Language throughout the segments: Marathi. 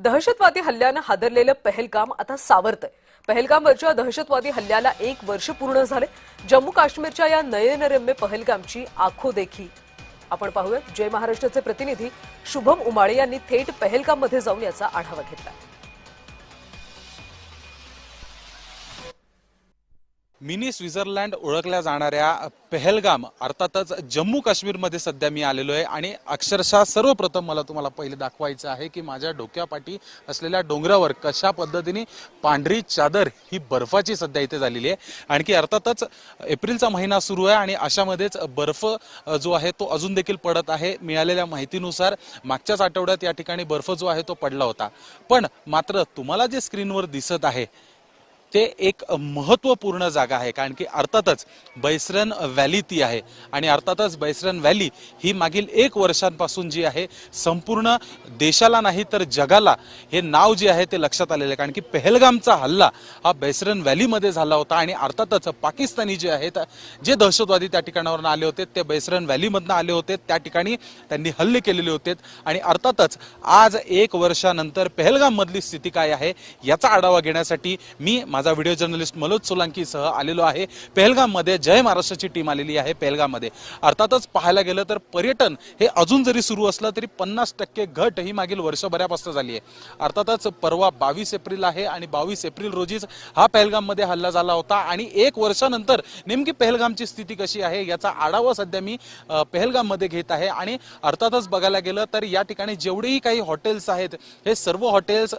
दहशतवादी हल्ल्यानं हादरलेलं पहलगाम आता सावरतंय। पहलगामवरच्या दहशतवादी हल्ल्याला 1 वर्ष पूर्ण झाले। जम्मू काश्मीरच्या या नयनरम्य पहलगामची आखो देखी आपण पाहूयात। जय महाराष्ट्राचे प्रतिनिधी शुभम उमाळे यांनी थेट पहलगाममध्ये जाऊन याचा आढावा घेतला। मिनी स्वित्झर्लंड ओळखल्या जाणाऱ्या पहलगाम अर्थातच जम्मू काश्मीरमध्ये सध्या मी आलेलो आहे आणि अक्षरशः सर्वप्रथम मला तुम्हाला पहिले दाखवायचं आहे की माझ्या डोक्यापाठी असलेल्या डोंगरावर कशा पद्धतीने पांढरी चादर ही बर्फाची सध्या इथे झालेली आहे। आणखी अर्थातच एप्रिलचा महिना सुरू आहे आणि अशामध्येच बर्फ जो आहे तो अजून देखील पडत आहे। मिळालेल्या माहितीनुसार मागच्याच आठवड्यात या ठिकाणी बर्फ जो आहे तो पडला होता, पण मात्र तुम्हाला जे स्क्रीनवर दिसत आहे ते एक महत्त्वपूर्ण जागा आहे, कारण की अर्थातच बैसरन व्हॅली ती आहे आणि अर्थातच बैसरन व्हॅली ही मागील 1 वर्षांपासून जी आहे संपूर्ण देशाला नाही तर जगाला हे नाव जे आहे ते लक्षात आलेलं आहे। कारण की पहलगामचा हल्ला हा बैसरन व्हॅलीमध्ये झाला होता आणि अर्थातच पाकिस्तानी जे आहेत जे दहशतवादी त्या ठिकाणावरून आले होते ते बैसरन व्हॅलीमधून आले होते, त्या ठिकाणी त्यांनी हल्ले केलेले होते आणि अर्थातच आज 1 वर्षानंतर पहलगाम मधली स्थिती काय आहे याचा आढावा घेण्यासाठी मी माझा व्हिडिओ जर्नलिस्ट मनोज सोलंकी सह आलेलो आहे। पहलगाम मध्ये जय महाराष्ट्राची टीम आलेली आहे। पहलगाम मध्ये अर्थातच पाहायला गेलं तर पर्यटन हे अजून जरी सुरू असलं तरी 50% घट ही मागील वर्षभरापासून झाली आहे। अर्थातच परवा 22 एप्रिल आहे आणि 22 एप्रिल रोजीच हा पहलगाम मध्ये हल्ला झाला होता आणि 1 वर्षानंतर नेमकी पहलगामची स्थिती कशी आहे याचा आढावा सध्या मी पहलगाम मध्ये घेत आहे। आणि अर्थातच बघायला गेलं तर या ठिकाणी जेवढेही काही हॉटेल्स आहेत हे सर्व हॉटेल्स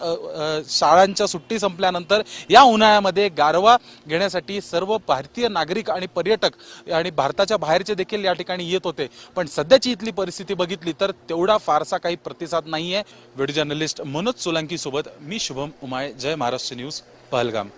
शाळांच्या सुट्टी संपल्यानंतर या मध्ये गारवा घेण्यासाठी सर्व भारतीय नागरिक आणि पर्यटक आणि भारताच्या बाहेरचे देखील या ठिकाणी येत होते, पण सध्याची इथली परिस्थिती बघितली तर तेवढा फारसा काही प्रतिसाद नाहीये। व्हिडिओ जर्नलिस्ट मनोज सोलंकी सोबत मी शुभम उमाळे, जय महाराष्ट्र न्यूज, पहलगाम।